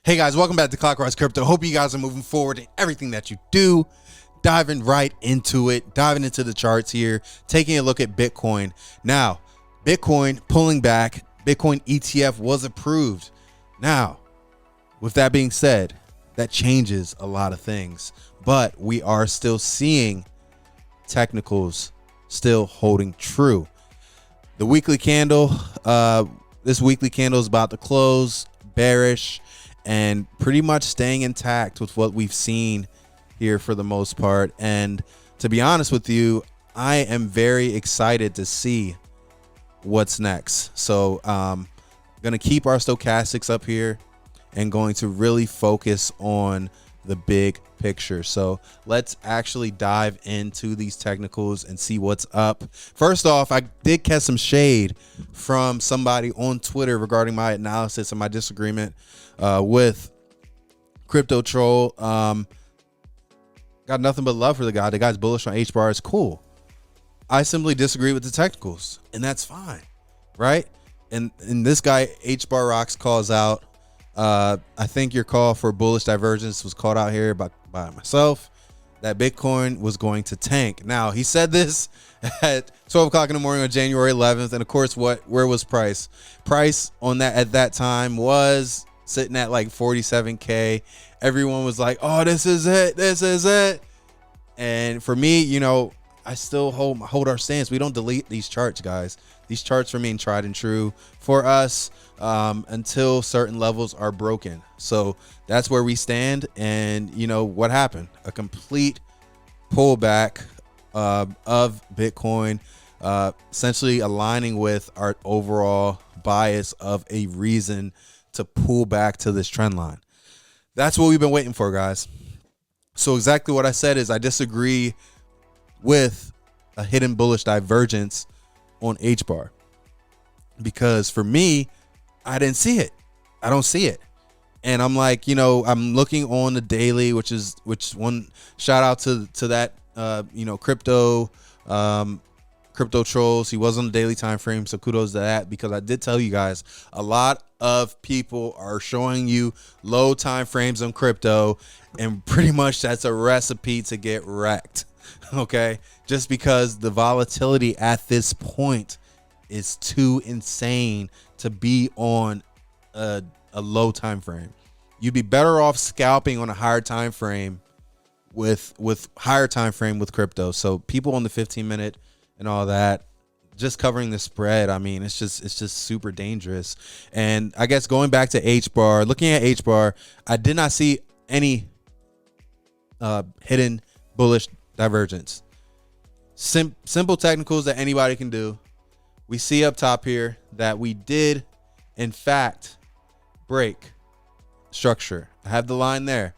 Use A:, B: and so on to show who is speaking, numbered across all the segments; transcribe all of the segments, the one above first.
A: Hey guys, welcome back to CLOCKWISE Crypto. Hope you guys are moving forward in everything that you do. Diving right into it, diving into the charts here, taking a look at Bitcoin. Now, Bitcoin pulling back, Bitcoin ETF was approved. Now, with that being said, that changes a lot of things, but we are still seeing technicals still holding true. The weekly candle, this weekly candle is about to close bearish and pretty much staying intact with what we've seen here for the most part. And to be honest with you, I am very excited to see what's next. So gonna keep our stochastics up here and going to really focus on the big picture. So let's actually dive into these technicals and see what's up. First off, I did catch some shade from somebody on Twitter regarding my analysis and my disagreement with Crypto Troll. Got nothing but love for the guy. The guy's bullish on H-bar. It's cool. I simply disagree with the technicals, and that's fine, right? And this guy H-bar Rocks calls out, I think your call for bullish divergence was called out here by myself, that Bitcoin was going to tank. Now, he said this at 12 o'clock in the morning on January 11th. And of course, where was price? Price on that at that time was sitting at like 47K. Everyone was like, oh, this is it. This is it. And for me, you know, I still hold our stance. We don't delete these charts, guys. These charts remain tried and true for us until certain levels are broken. So that's where we stand. And you know what happened? A complete pullback of Bitcoin, essentially aligning with our overall bias of a reason to pull back to this trend line. That's what we've been waiting for, guys. So exactly what I said is I disagree with a hidden bullish divergence on H-bar, because for me, I didn't see it. I don't see it. And I'm like, you know, I'm looking on the daily, which one shout out to that, crypto trolls. He was on the daily time frame. So kudos to that, because I did tell you guys, a lot of people are showing you low time frames on crypto, and pretty much that's a recipe to get wrecked. Okay. Just because the volatility at this point is too insane to be on a low time frame. You'd be better off scalping on a higher time frame with higher time frame with crypto. So people on the 15-minute and all that, just covering the spread, I mean, it's just super dangerous. And I guess going back to H-bar, looking at H-bar, I did not see any hidden bullish divergence. Simple technicals that anybody can do. We see up top here that we did, in fact, break structure. I have the line there.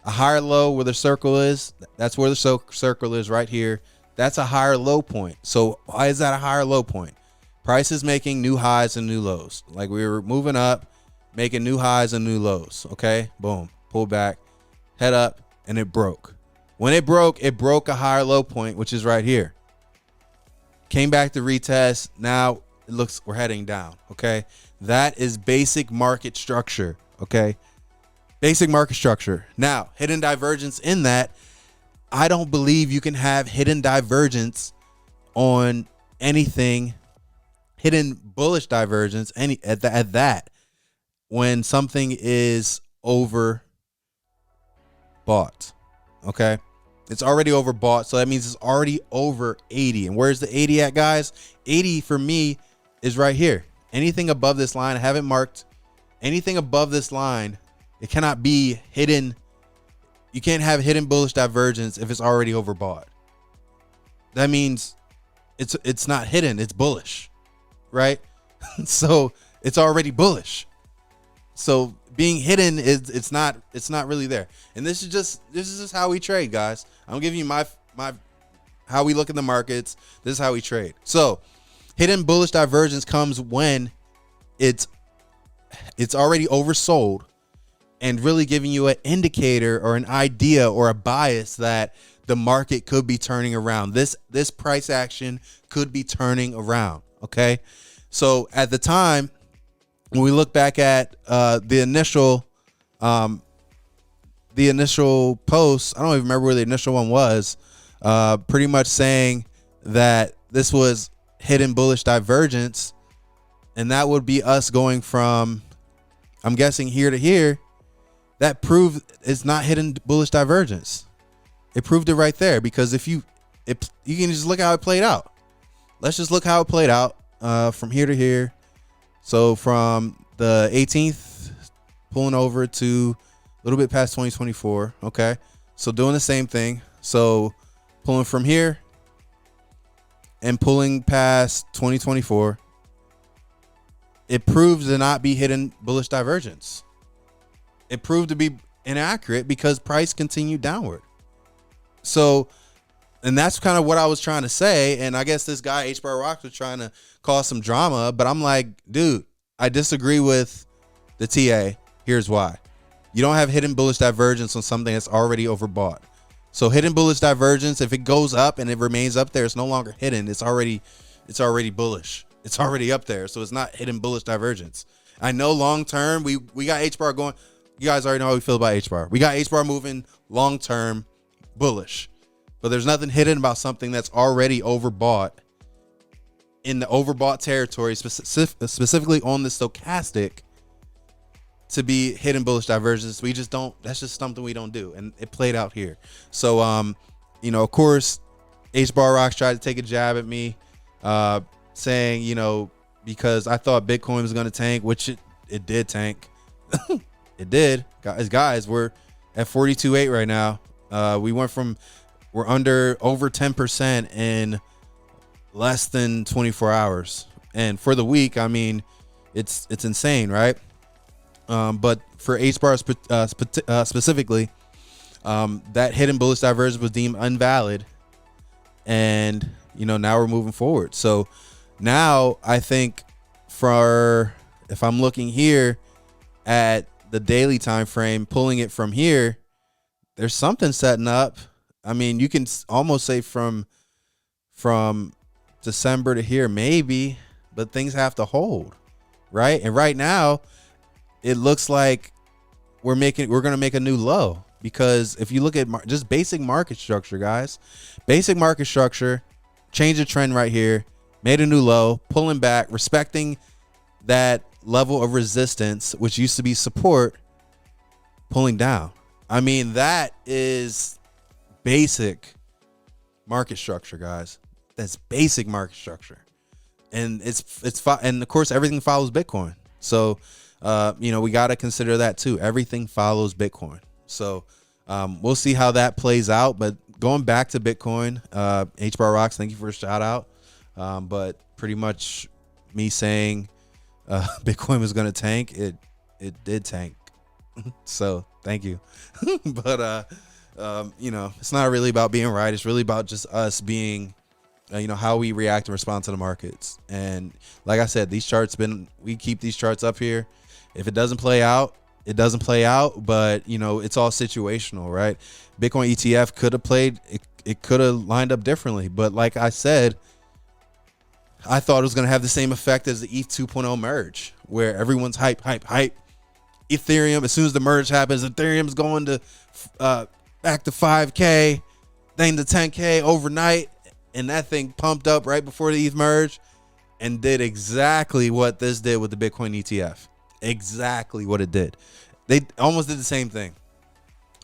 A: A higher low where the circle is, that's where the circle is right here. That's a higher low point. So why is that a higher low point? Price is making new highs and new lows. Like we were moving up, making new highs and new lows. Okay, boom, pull back, head up, and it broke. When it broke a higher low point, which is right here. Came back to retest. Now it looks we're heading down. Okay, that is basic market structure. Okay, basic market structure. Now, hidden divergence in that, I don't believe you can have hidden divergence on anything, hidden bullish divergence at that when something is overbought. Okay, it's already overbought, so that means it's already over 80. And where's the 80 at, guys? 80 for me is right here. Anything above this line, I haven't marked anything above this line. It cannot be hidden. You can't have hidden bullish divergence if it's already overbought. That means it's not hidden, it's bullish, right? So it's already bullish. So being hidden is it's not really there. And this is just how we trade, guys. I'm giving you my how we look at the markets. This is how we trade. So hidden bullish divergence comes when it's already oversold and really giving you an indicator or an idea or a bias that the market could be turning around. This price action could be turning around. Okay. So at the time, when we look back at the initial The initial post, I don't even remember where the initial one was, pretty much saying that this was hidden bullish divergence, and that would be us going from, I'm guessing, here to here. That proved it's not hidden bullish divergence. It proved it right there, because if you can just look how it played out. Let's just look how it played out from here to here. So from the 18th pulling over to a little bit past 2024. Okay. So doing the same thing. So pulling from here and pulling past 2024. It proved to not be hidden bullish divergence. It proved to be inaccurate because price continued downward. So, and that's kind of what I was trying to say. And I guess this guy, H-Bar Rocks, was trying to cause some drama. But I'm like, dude, I disagree with the TA. Here's why. You don't have hidden bullish divergence on something that's already overbought. So hidden bullish divergence, if it goes up and it remains up there, it's no longer hidden. It's already bullish. It's already up there. So it's not hidden bullish divergence. I know long term, we got H-Bar going. You guys already know how we feel about H-Bar. We got H-Bar moving long term bullish. But there's nothing hidden about something that's already overbought, in the overbought territory, specifically on the stochastic, to be hidden bullish divergence. We just don't, that's just something we don't do. And it played out here. So, of course, H-Bar Rocks tried to take a jab at me, saying, because I thought Bitcoin was going to tank, which it did tank. It did. Guys, we're at 42.8 right now. We're under over 10% in less than 24 hours. And for the week, I mean, it's insane, right? But for H-Bar specifically, that hidden bullish divergence was deemed invalid. And, now we're moving forward. So now I think if I'm looking here at the daily time frame, pulling it from here, there's something setting up. I mean, you can almost say from December to here, maybe, but things have to hold, right? And right now, it looks like we're going to make a new low, because if you look at just basic market structure, guys, basic market structure, change the trend right here, made a new low, pulling back, respecting that level of resistance, which used to be support, pulling down. I mean, that is basic market structure, guys. That's basic market structure. And and of course, everything follows Bitcoin. So, we got to consider that too. Everything follows Bitcoin. So, we'll see how that plays out. But going back to Bitcoin, H-Bar Rocks, thank you for a shout out. But pretty much me saying Bitcoin was going to tank, it did tank. So thank you. But it's not really about being right. It's really about just us being, how we react and respond to the markets. And like I said, we keep these charts up here. If it doesn't play out, it doesn't play out. But it's all situational, right? Bitcoin ETF could have played. It could have lined up differently. But like I said, I thought it was going to have the same effect as the ETH 2.0 merge, where everyone's hype. Ethereum, as soon as the merge happens, Ethereum's going to back to 5K, then to 10K overnight, and that thing pumped up right before the ETH merge and did exactly what this did with the Bitcoin ETF. Exactly what it did. They almost did the same thing.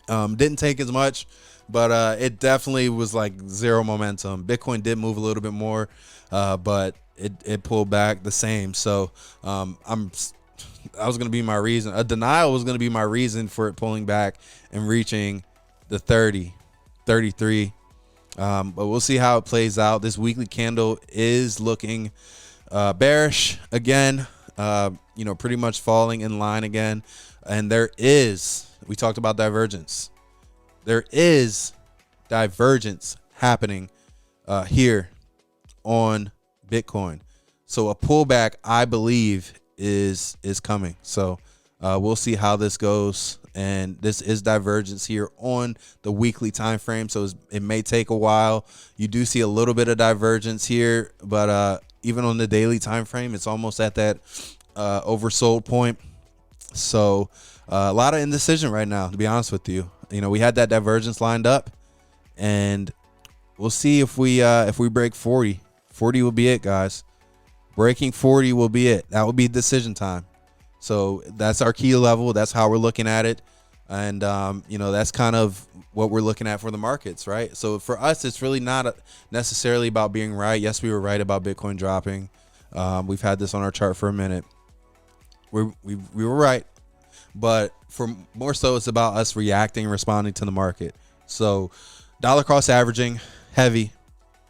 A: Didn't take as much, but it definitely was like zero momentum. Bitcoin did move a little bit more, but it pulled back the same. So that was going to be my reason. A denial was going to be my reason for it pulling back and reaching the 33. But we'll see how it plays out. This weekly candle is looking bearish again, pretty much falling in line again. And we talked about divergence. There is divergence happening here on Bitcoin. So a pullback, I believe, is coming. So we'll see how this goes. And this is divergence here on the weekly time frame, so it may take a while. You do see a little bit of divergence here, but even on the daily time frame, it's almost at that oversold point. So a lot of indecision right now, to be honest with you. You know, we had that divergence lined up, and we'll see if we break 40. 40 will be it, guys. Breaking 40 will be it. That will be decision time. So that's our key level. That's how we're looking at it. And, you know, that's kind of what we're looking at for the markets, right? So for us, it's really not necessarily about being right. Yes, we were right about Bitcoin dropping. We've had this on our chart for a minute. We were right. But for more so, it's about us reacting, responding to the market. So dollar cost averaging, heavy.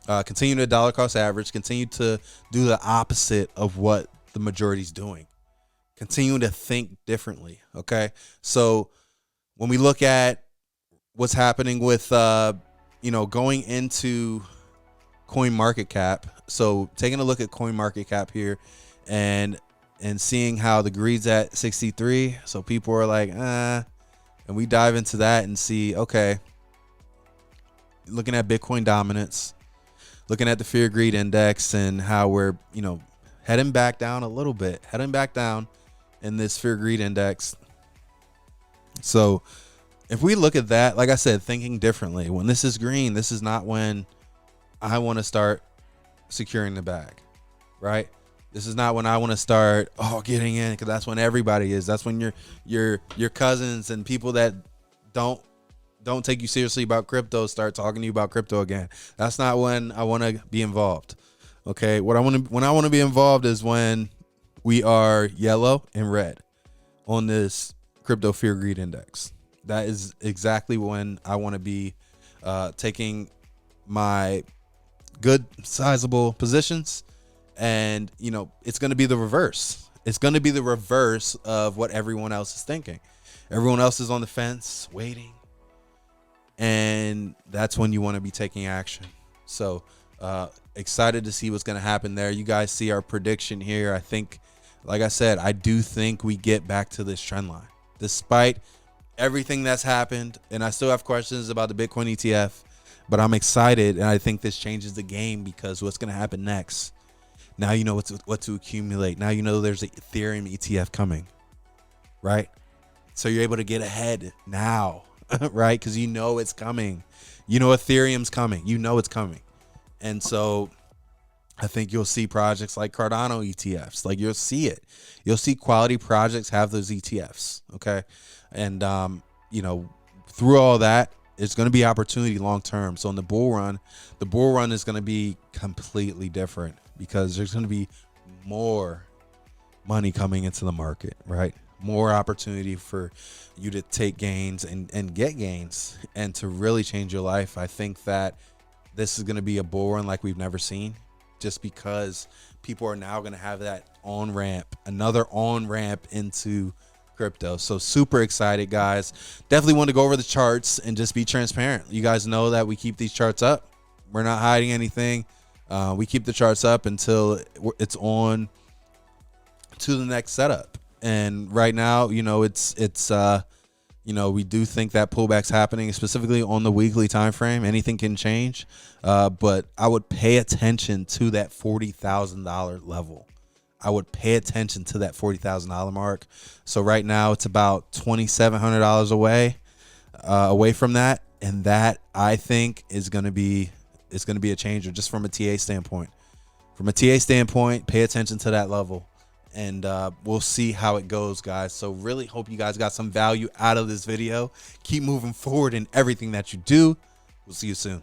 A: Continue to dollar cost average. Continue to do the opposite of what the majority is doing. Continue to think differently. Okay. So when we look at what's happening with, you know, going into coin market cap. So taking a look at coin market cap here and seeing how the greed's at 63. So people are like, and we dive into that and see, okay, looking at Bitcoin dominance, looking at the fear greed index and how we're, you know, heading back down a little bit, heading back down in this fear greed index. So if we look at that, like I said, thinking differently, when this is green, this is not when I want to start securing the bag, right? This is not when I want to start getting in, because that's when everybody is. That's when your cousins and people that don't take you seriously about crypto start talking to you about crypto again. That's not when I want to be involved. Okay, when I want to be involved is when we are yellow and red on this crypto fear greed index. That is exactly when I want to be taking my good sizable positions. And, you know, it's going to be the reverse. It's going to be the reverse of what everyone else is thinking. Everyone else is on the fence waiting. And that's when you want to be taking action. So excited to see what's going to happen there. You guys see our prediction here. I think, like I said, I do think we get back to this trend line despite everything that's happened. And I still have questions about the Bitcoin ETF, but I'm excited. And I think this changes the game, because what's going to happen next? Now you know what to accumulate. Now you know there's an Ethereum ETF coming, right? So you're able to get ahead now, right? Because you know it's coming. You know Ethereum's coming. You know it's coming. And so I think you'll see projects like Cardano ETFs. Like, you'll see it. You'll see quality projects have those ETFs, okay? And, you know, through all that, it's going to be opportunity long term. So in the bull run is going to be completely different, because there's going to be more money coming into the market, right? More opportunity for you to take gains and get gains and to really change your life. I think that this is going to be a bull run like we've never seen, just because people are now going to have that on-ramp, another on-ramp into crypto. So super excited, guys. Definitely want to go over the charts and just be transparent. You guys know that we keep these charts up. We're not hiding anything. We keep the charts up until it's on to the next setup. And right now, you know, it's you know, we do think that pullback's happening, specifically on the weekly time frame. Anything can change, but I would pay attention to that $40,000 level. I would pay attention to that $40,000 mark. So right now it's about $2,700 away from that, and that, I think, is going to be a changer just from a TA standpoint. From a TA standpoint, pay attention to that level, and we'll see how it goes, guys. So really hope you guys got some value out of this video. Keep moving forward in everything that you do. We'll see you soon.